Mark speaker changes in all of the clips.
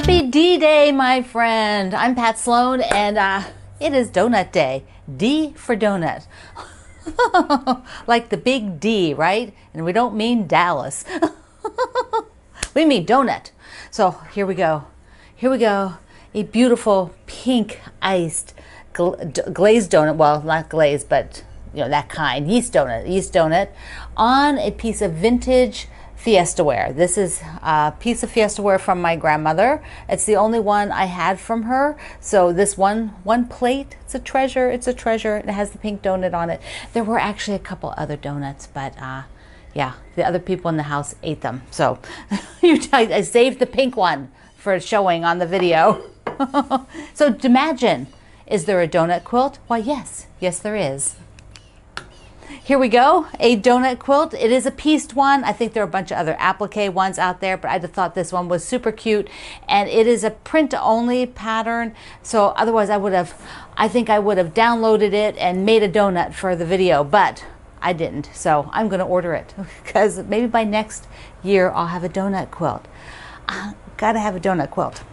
Speaker 1: Happy D-Day, my friend. I'm Pat Sloan, and it is Donut Day. D for donut. Like the big D, right? And we don't mean Dallas. We mean donut. So here we go. Here we go. A beautiful pink iced glazed donut. Well, not glazed, but you know, that kind. Yeast donut on a piece of vintage Fiesta ware. This is a piece of Fiesta ware from my grandmother. It's the only one I had from her. So this one plate, it's a treasure. It's a treasure. It has the pink donut on it. There were actually a couple other donuts, but yeah, the other people in the house ate them. So I saved the pink one for showing on the video. So imagine, is there a donut quilt? Why, yes. Yes, there is. Here we go, a donut quilt. It is a pieced one. I think there are a bunch of other applique ones out there, but I just thought this one was super cute. And it is a print-only pattern. So otherwise I think I would have downloaded it and made a donut for the video, but I didn't. So I'm gonna order it because maybe by next year I'll have a donut quilt. Gotta have a donut quilt.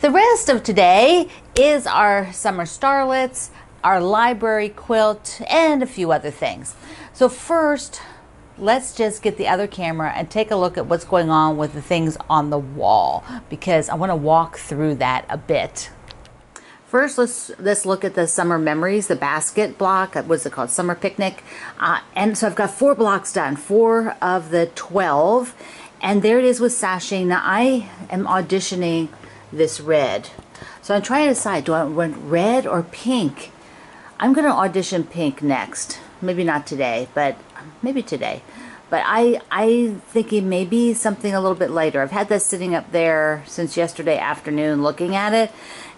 Speaker 1: The rest of today is our summer starlets, our library quilt, and a few other things. So first, let's just get the other camera and take a look at what's going on with the things on the wall, because I want to walk through that a bit. First, let's look at the summer memories, the basket block. What's it called? Summer picnic. And so I've got 4 blocks done, 4 of the 12. And there it is with sashing. Now I am auditioning this red. So I'm trying to decide, do I want red or pink? I'm going to audition pink next. Maybe not today, but maybe today. But I'm thinking maybe something a little bit lighter. I've had this sitting up there since yesterday afternoon looking at it.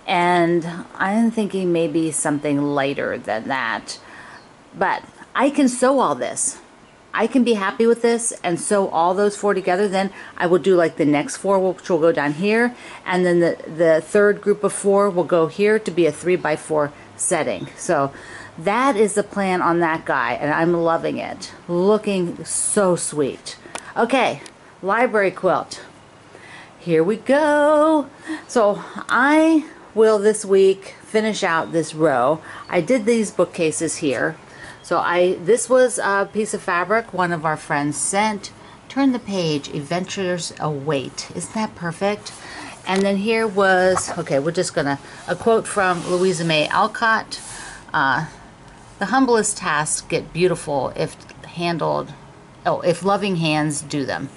Speaker 1: And I'm thinking maybe something lighter than that. But I can sew all this. I can be happy with this and sew all those 4 together. Then I will do like the next 4, which will go down here. And then the third group of 4 will go here to be a 3x4 setting. So that is the plan on that guy, and I'm loving it. Looking so sweet. Okay, library quilt. Here we go. So I will this week finish out this row. I did these bookcases here. So this was a piece of fabric one of our friends sent. Turn the page, adventures await. Isn't that perfect? And then here was, okay, we're just gonna, a quote from Louisa May Alcott. The humblest tasks get beautiful if handled, if loving hands do them.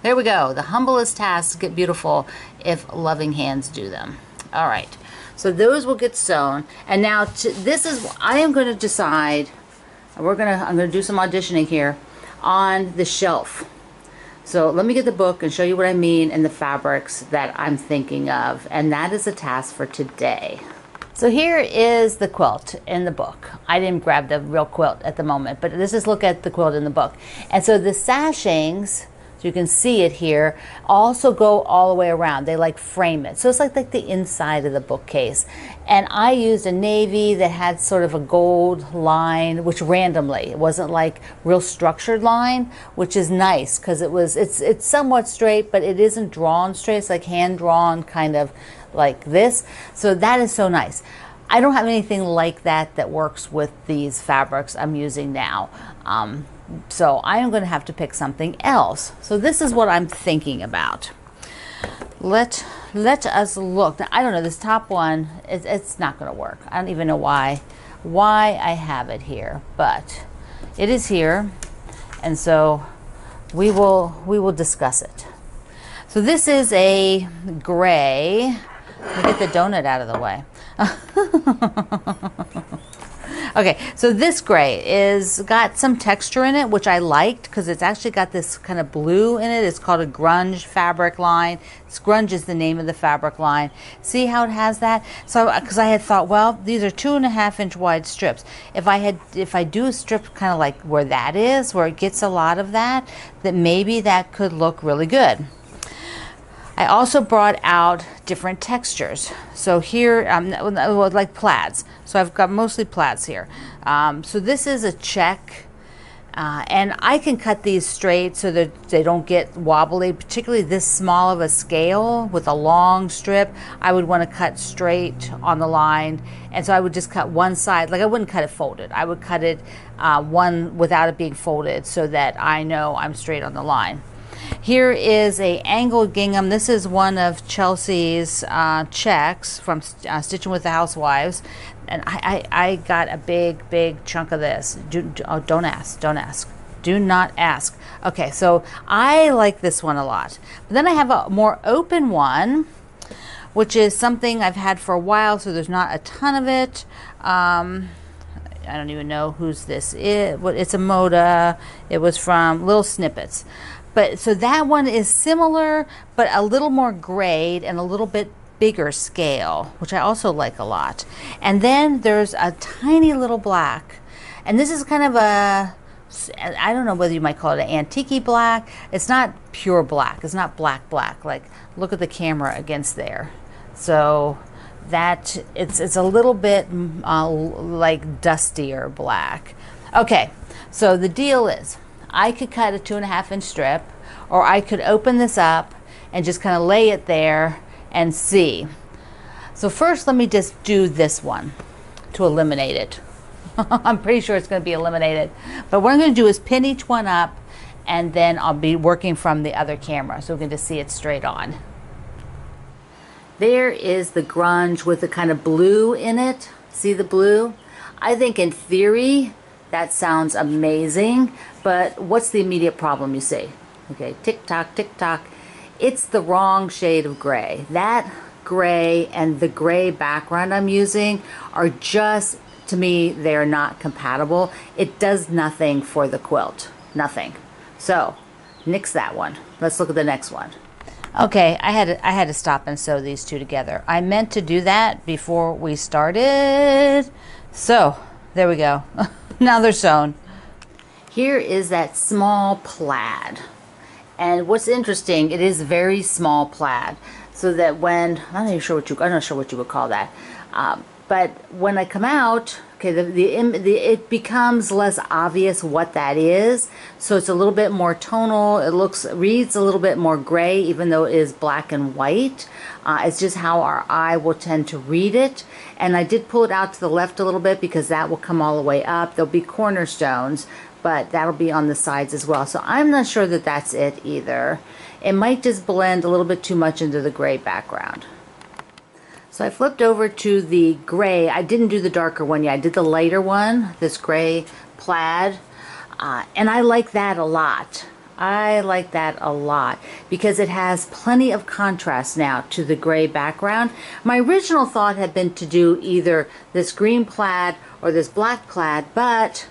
Speaker 1: There we go. The humblest tasks get beautiful if loving hands do them. All right. So those will get sewn. And now this is, I am going to decide, I'm going to do some auditioning here on the shelf. So let me get the book and show you what I mean and the fabrics that I'm thinking of. And that is a task for today. So here is the quilt in the book. I didn't grab the real quilt at the moment, but let's just look at the quilt in the book. And so the sashings, so you can see it here, also go all the way around. They like frame it. So it's like the inside of the bookcase. And I used a navy that had sort of a gold line, which randomly, it wasn't like real structured line, which is nice because it's somewhat straight, but it isn't drawn straight. It's like hand drawn, kind of like this. So that is so nice. I don't have anything like that works with these fabrics I'm using now. So I am going to have to pick something else. So this is what I'm thinking about. Let us look. Now, I don't know, this top one, it's not going to work. I don't even know why I have it here, but it is here, and so we will discuss it. So this is a gray. Let me get the donut out of the way. Okay, so this gray is got some texture in it, which I liked because it's actually got this kind of blue in it. It's called a grunge fabric line. Grunge is the name of the fabric line. See how it has that? So, because I had thought, well, these are 2.5-inch wide strips. If I do a strip kind of like where that is, where it gets a lot of that, then maybe that could look really good. I also brought out different textures. So here, like plaids. So I've got mostly plaids here. So this is a check And I can cut these straight so that they don't get wobbly, particularly this small of a scale with a long strip. I would want to cut straight on the line. And so I would just cut one side, like I wouldn't cut it folded. I would cut it one without it being folded so that I know I'm straight on the line. Here is a angled gingham. This is one of Chelsea's checks from Stitching with the Housewives. And I got a big chunk of this. Don't ask. Do not ask. Okay, so I like this one a lot. But then I have a more open one, which is something I've had for a while, so there's not a ton of it. I don't even know whose this is. It's a Moda. It was from Little Snippets. But so that one is similar, but a little more grayed and a little bit bigger scale, which I also like a lot. And then there's a tiny little black, and this is kind of a, I don't know whether you might call it an antique black. It's not pure black. It's not black. Like, look at the camera against there. So that it's a little bit like dustier black. Okay, so the deal is I could cut a 2.5 inch strip, or I could open this up and just kind of lay it there and see. So first, let me just do this one to eliminate it. I'm pretty sure it's going to be eliminated. But what I'm going to do is pin each one up, and then I'll be working from the other camera, so we can just see it straight on. There is the grunge with the kind of blue in it. See the blue? I think in theory that sounds amazing, but what's the immediate problem you see? Okay, tick tock, tick tock. It's the wrong shade of gray. That gray and the gray background I'm using are just, to me, they're not compatible. It does nothing for the quilt. Nothing. So, nix that one. Let's look at the next one. Okay, I had to stop and sew these two together. I meant to do that before we started. So, there we go. Now they're sewn. Here is that small plaid. And what's interesting, it is very small plaid. So that when, I'm not sure what you would call that. But when I come out, okay, it becomes less obvious what that is. So it's a little bit more tonal. It reads a little bit more gray, even though it is black and white. It's just how our eye will tend to read it. And I did pull it out to the left a little bit because that will come all the way up. There'll be cornerstones, but that'll be on the sides as well. So I'm not sure that that's it either. It might just blend a little bit too much into the gray background. So I flipped over to the gray. I didn't do the darker one yet. I did the lighter one, this gray plaid. And I like that a lot. I like that a lot because it has plenty of contrast now to the gray background. My original thought had been to do either this green plaid or this black plaid, but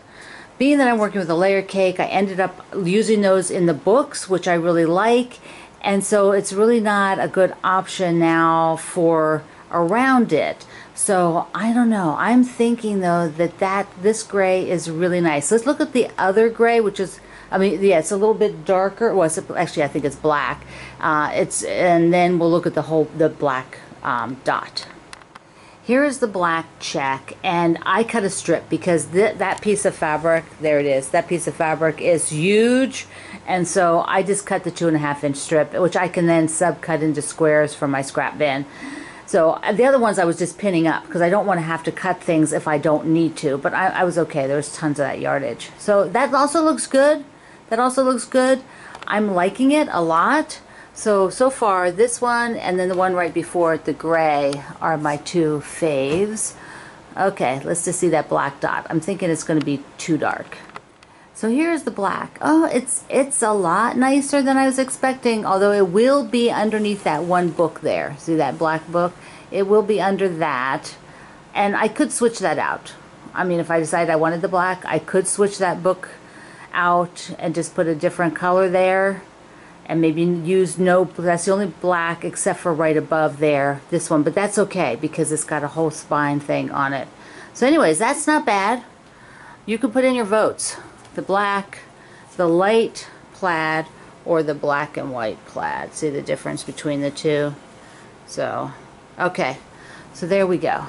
Speaker 1: being that I'm working with a layer cake, I ended up using those in the books, which I really like. And so it's really not a good option now for around it. So I don't know. I'm thinking though that this gray is really nice. Let's look at the other gray, which is, I mean, yeah, it's a little bit darker. Well, actually, I think it's black. And then we'll look at the black dot. Here is the black check, and I cut a strip because that piece of fabric, there it is, that piece of fabric is huge, and so I just cut the 2.5 inch strip, which I can then sub-cut into squares for my scrap bin. So the other ones I was just pinning up because I don't want to have to cut things if I don't need to, but I was okay. There was tons of that yardage. So that also looks good. That also looks good. I'm liking it a lot. So far, this one and then the one right before it, the gray, are my two faves. Okay, let's just see that black dot. I'm thinking it's going to be too dark. So here's the black. Oh, it's a lot nicer than I was expecting, although it will be underneath that one book there. See that black book? It will be under that. And I could switch that out. I mean, if I decided I wanted the black, I could switch that book out and just put a different color there. And maybe use that's the only black except for right above there, this one. But that's okay because it's got a whole spine thing on it. So anyways, that's not bad. You can put in your votes. The black, the light plaid, or the black and white plaid. See the difference between the two? So, okay. So there we go.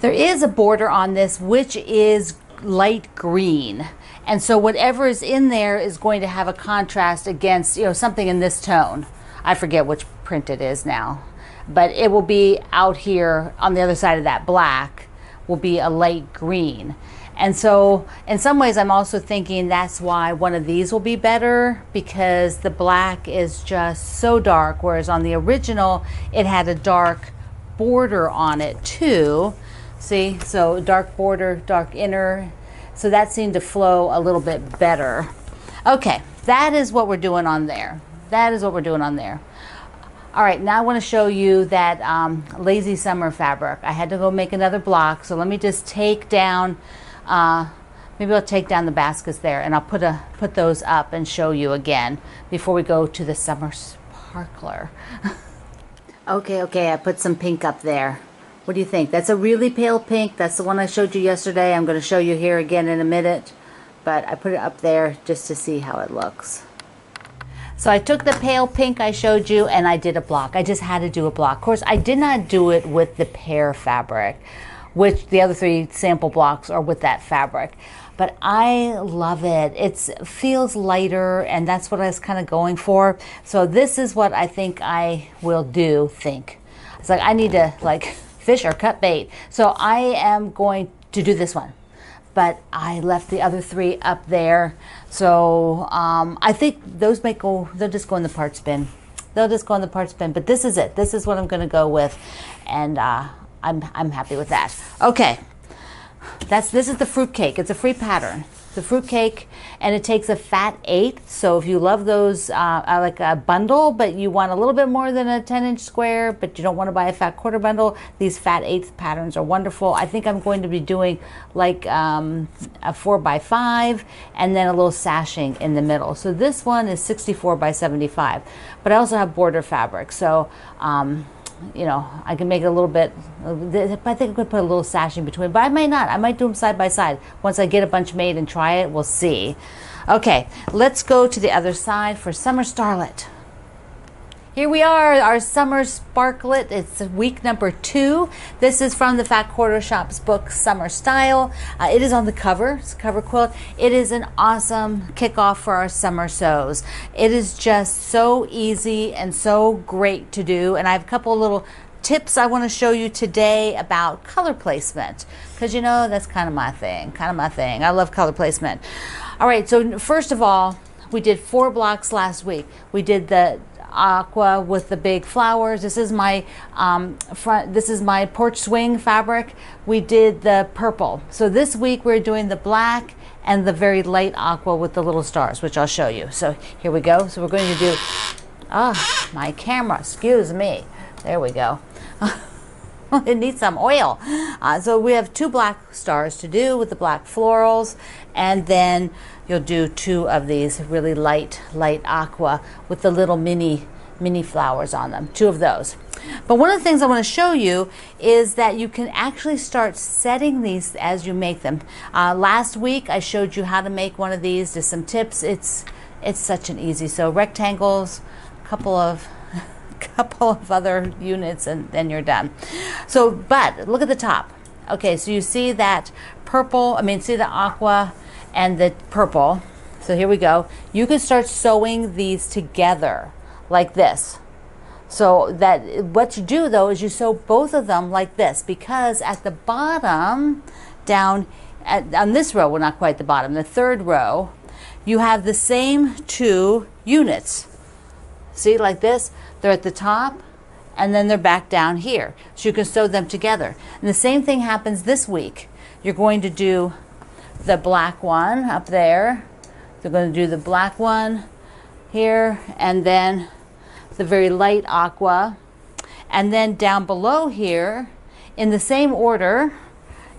Speaker 1: There is a border on this, which is light green. And so whatever is in there is going to have a contrast against, you know, something in this tone. I forget which print it is now, but it will be out here on the other side of that black will be a light green. And so in some ways I'm also thinking that's why one of these will be better, because the black is just so dark, whereas on the original it had a dark border on it too. See, so dark border, dark inner. So that seemed to flow a little bit better. Okay, that is what we're doing on there. That is what we're doing on there. All right, now I want to show you that lazy summer fabric. I had to go make another block, so let me just take down, maybe I'll take down the baskets there, and I'll put those up and show you again before we go to the summer sparkler. Okay, I put some pink up there. What do you think? That's a really pale pink. That's the one I showed you yesterday. I'm going to show you here again in a minute, but I put it up there just to see how it looks. So I took the pale pink I showed you and I did a block. I just had to do a block. Of course, I did not do it with the pear fabric, which the other 3 sample blocks are with that fabric. But I love it. It feels lighter, and that's what I was kind of going for. So this is what I think I will do. It's like I need to like fish or cut bait. So I am going to do this one. But I left the other 3 up there. So I think those might go, they'll just go in the parts bin. They'll just go in the parts bin. But this is it. This is what I'm going to go with. And I'm happy with that. Okay. This is the fruit cake. It's a free pattern. The fruit cake, and it takes a fat 8. So if you love those, like a bundle, but you want a little bit more than a 10-inch square, but you don't want to buy a fat quarter bundle, these fat 8 patterns are wonderful. I think I'm going to be doing like a 4x5 and then a little sashing in the middle. So this one is 64 by 75, but I also have border fabric. So you know, I can make it a little bit, I think I'm going to put a little sash in between, but I might not. I might do them side by side. Once I get a bunch made and try it, we'll see. Okay, let's go to the other side for Summer Starlet. Here we are, our Summer Sparklet. It's week number 2. This is from the Fat Quarter Shop's book, Summer Style. It is on the cover, it's a cover quilt. It is an awesome kickoff for our summer sews. It is just so easy and so great to do. And I have a couple of little tips I want to show you today about color placement, because you know, that's kind of my thing, I love color placement. All right, so first of all, we did 4 blocks last week. We did the aqua with the big flowers. This is my this is my porch swing fabric. We did the purple. So this week we're doing the black and the very light aqua with the little stars, which I'll show you. So here we go. So we're going to do, my camera, excuse me. There we go. It needs some oil. So we have 2 black stars to do with the black florals, and then you'll do 2 of these really light aqua with the little mini flowers on them, 2 of those. But one of the things I want to show you is that you can actually start setting these as you make them. Last week I showed you how to make one of these, just some tips. It's such an easy, so rectangles, couple of other units, and then you're done. So, but look at the top. Okay, so you see that purple, see the aqua and the purple. So here we go. You can start sewing these together like this. So that what you do though is you sew both of them like this, because at the bottom, down on this row, well, not quite the bottom, the 3rd row, you have the same 2 units. See, like this, they're at the top and then they're back down here. So you can sew them together. And the same thing happens this week. You're going to do the black one up there. They're going to do the black one here, and then the very light aqua. And then down below here, in the same order,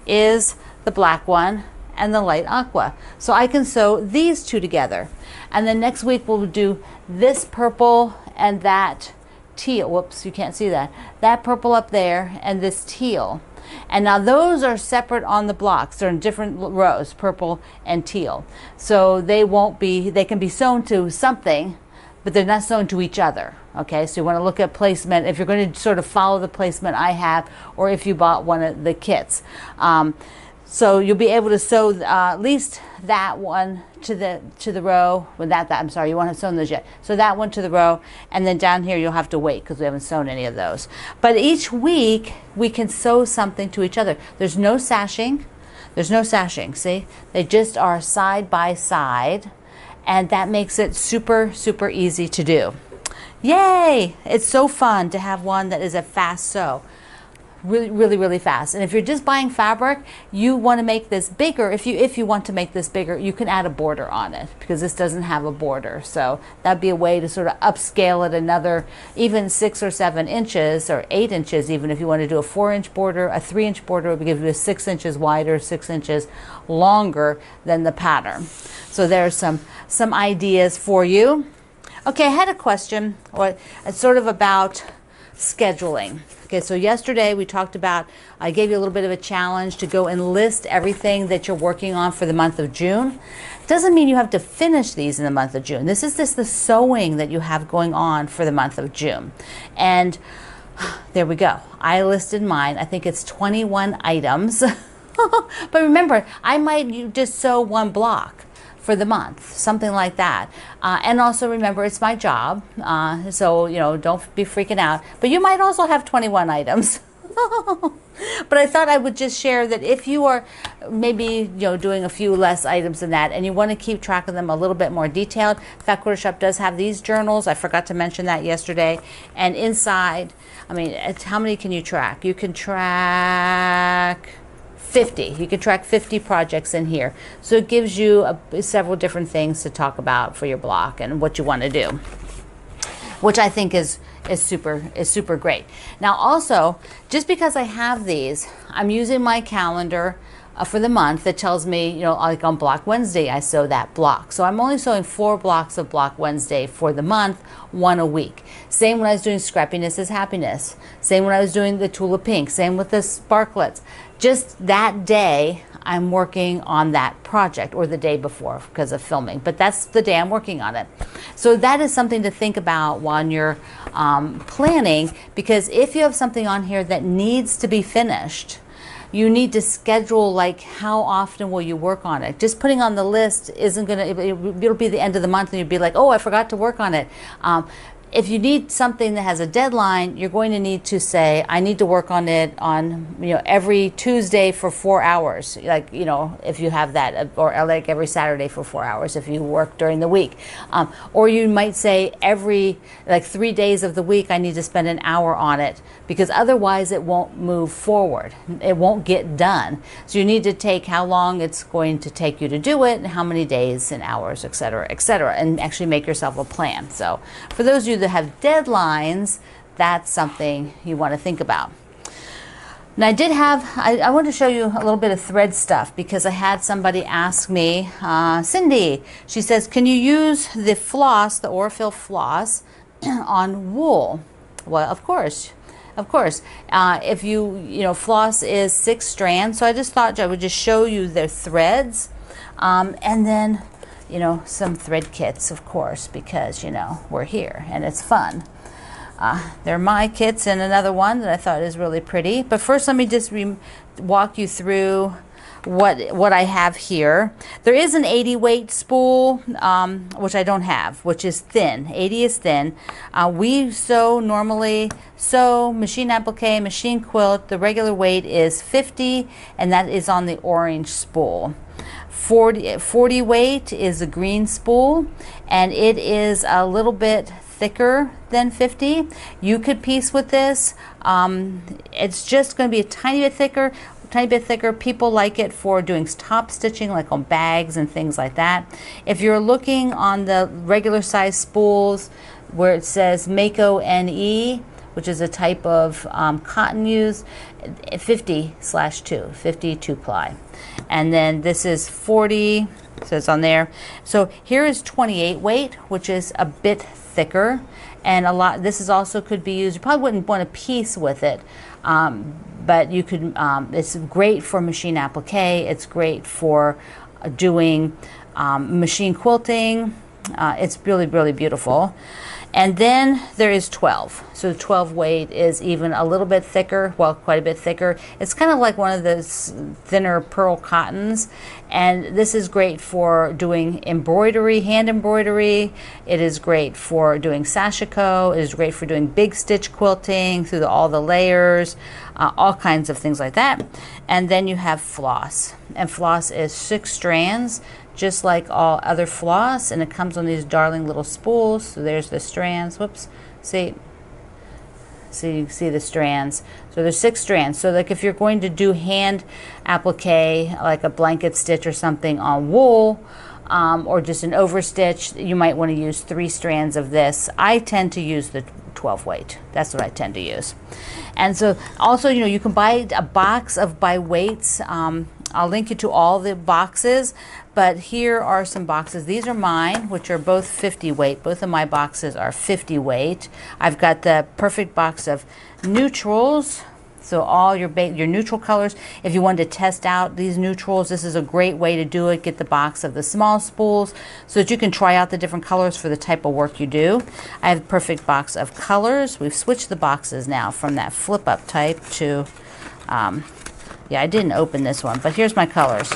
Speaker 1: is the black one and the light aqua. So I can sew these 2 together. And then next week we'll do this purple and that teal. Whoops, you can't see that. That purple up there and this teal. And now those are separate on the blocks. They're in different rows, purple and teal. So they can be sewn to something, but they're not sewn to each other. Okay, so you want to look at placement if you're going to sort of follow the placement I have, or if you bought one of the kits. So you'll be able to sew at least that one to the row. Well, I'm sorry, you won't have sewn those yet. So that one to the row, and then down here you'll have to wait because we haven't sewn any of those. But each week we can sew something to each other. There's no sashing. There's no sashing. See, they just are side by side, and that makes it super, super easy to do. Yay! It's so fun to have one that is a fast sew. Really, really, really fast. And if you're just buying fabric, you want to make this bigger. If you want to make this bigger, you can add a border on it because this doesn't have a border. So that'd be a way to sort of upscale it another, even 6 or 7 inches or 8 inches. Even if you want to do a 4-inch border, a 3-inch border would give you a 6 inches wider, 6 inches longer than the pattern. So there's some ideas for you. Okay, I had a question, or it's sort of about scheduling. Okay, so yesterday we talked about, I gave you a little bit of a challenge to go and list everything that you're working on for the month of June. Doesn't mean you have to finish these in the month of June. This is just the sewing that you have going on for the month of June. And there we go. I listed mine. I think it's 21 items. But remember, I might just sew one block for the month, something like that. And also remember, it's my job, so don't be freaking out. But you might also have 21 items. But I thought I would just share that if you are maybe doing a few less items than that, and you want to keep track of them a little bit more detailed, Fat Quarter Shop does have these journals. I forgot to mention that yesterday. And inside, I mean, how many can you track? You can track 50. You can track 50 projects in here. So it gives you several different things to talk about for your block and what you want to do, which I think is super great. Now also, just because I have these, I'm using my calendar for the month that tells me, like on Block Wednesday, I sew that block. So I'm only sewing 4 blocks of Block Wednesday for the month, 1 a week. Same when I was doing Scrappiness is Happiness. Same when I was doing the Tulip Pink. Same with the Sparklets. Just that day, I'm working on that project, or the day before because of filming. But that's the day I'm working on it. So that is something to think about while you're planning, because if you have something on here that needs to be finished, you need to schedule, like, how often will you work on it. Just putting on the list isn't going to, it'll be the end of the month and you'll be like, oh, I forgot to work on it. If you need something that has a deadline, you're going to need to say, I need to work on it on, every Tuesday for 4 hours. Like, if you have that, or like every Saturday for 4 hours if you work during the week. Or you might say every, 3 days of the week, I need to spend an hour on it, because otherwise it won't move forward. It won't get done. So you need to take how long it's going to take you to do it, and how many days and hours, et cetera, and actually make yourself a plan. So for those of you that have deadlines, that's something you want to think about. Now I want to show you a little bit of thread stuff, because I had somebody ask me, Cindy, she says, can you use the floss, the Orifil floss, on wool? Well, of course. If floss is 6 strands, so I just thought I would just show you their threads, and then some thread kits, of course, because we're here and it's fun. They're my kits, and another one that I thought is really pretty. But first, let me just walk you through what I have here. There is an 80 weight spool, which I don't have, which is thin. 80 is thin. We normally sew machine applique, machine quilt. The regular weight is 50, and that is on the orange spool. 40 weight is a green spool, and it is a little bit thicker than 50. You could piece with this. It's just going to be a tiny bit thicker. People like it for doing top stitching, like on bags and things like that. If you're looking on the regular size spools where it says Mako NE, which is a type of cotton used, 50/2, 52 ply. And then this is 40, says on there. So here is 28 weight, which is a bit thicker, and this is also could be used. You probably wouldn't want a piece with it, but you could. It's great for machine applique. It's great for doing machine quilting. It's really, really beautiful. And then there is 12. So the 12 weight is even a little bit thicker, well, quite a bit thicker. It's kind of like one of those thinner pearl cottons, and this is great for doing embroidery, hand embroidery. It is great for doing sashiko. It is great for doing big stitch quilting through all the layers, all kinds of things like that. And then you have floss, and floss is 6 strands, just like all other floss, and it comes on these darling little spools. So there's the strands. Whoops. See, so you can see the strands. So there's 6 strands. So like if you're going to do hand applique, like a blanket stitch or something on wool, or just an overstitch, you might want to use 3 strands of this. I tend to use the 12 weight. That's what I tend to use. And so also, you know, you can buy a box of by weights. I'll link you to all the boxes, but here are some boxes. These are mine, which are both 50 weight. Both of my boxes are 50 weight. I've got the perfect box of neutrals. So all your neutral colors. If you wanted to test out these neutrals, this is a great way to do it. Get the box of the small spools so that you can try out the different colors for the type of work you do. I have a perfect box of colors. We've switched the boxes now from that flip up type to, yeah, I didn't open this one, but here's my colors.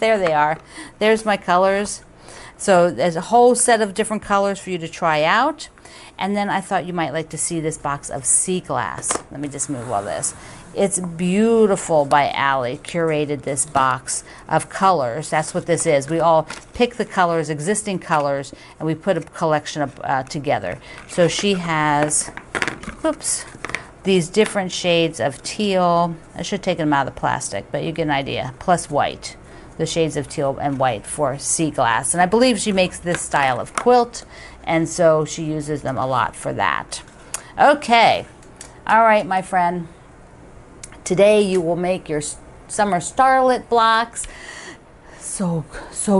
Speaker 1: There they are. There's my colors. So there's a whole set of different colors for you to try out. And then I thought you might like to see this box of sea glass. Let me just move all this. It's beautiful by Allie. Curated this box of colors. That's what this is. We all pick the colors, existing colors, and we put a collection of, together. So she has, whoops, these different shades of teal. I should take them out of the plastic, but you get an idea. Plus white. The shades of teal and white for sea glass. And I believe she makes this style of quilt, and so she uses them a lot for that. Okay. All right, my friend. Today you will make your summer starlet blocks. So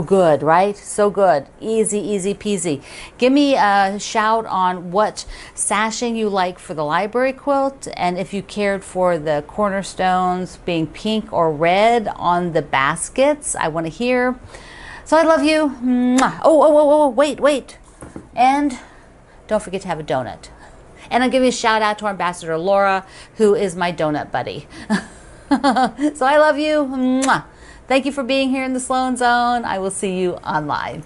Speaker 1: good, right? So good. Easy, easy peasy. Give me a shout on what sashing you like for the library quilt, and if you cared for the cornerstones being pink or red on the baskets. I want to hear. So I love you. Mwah. Oh, wait. And don't forget to have a donut. And I'll give you a shout out to our ambassador, Laura, who is my donut buddy. So I love you. Mwah. Thank you for being here in the Sloan Zone. I will see you online.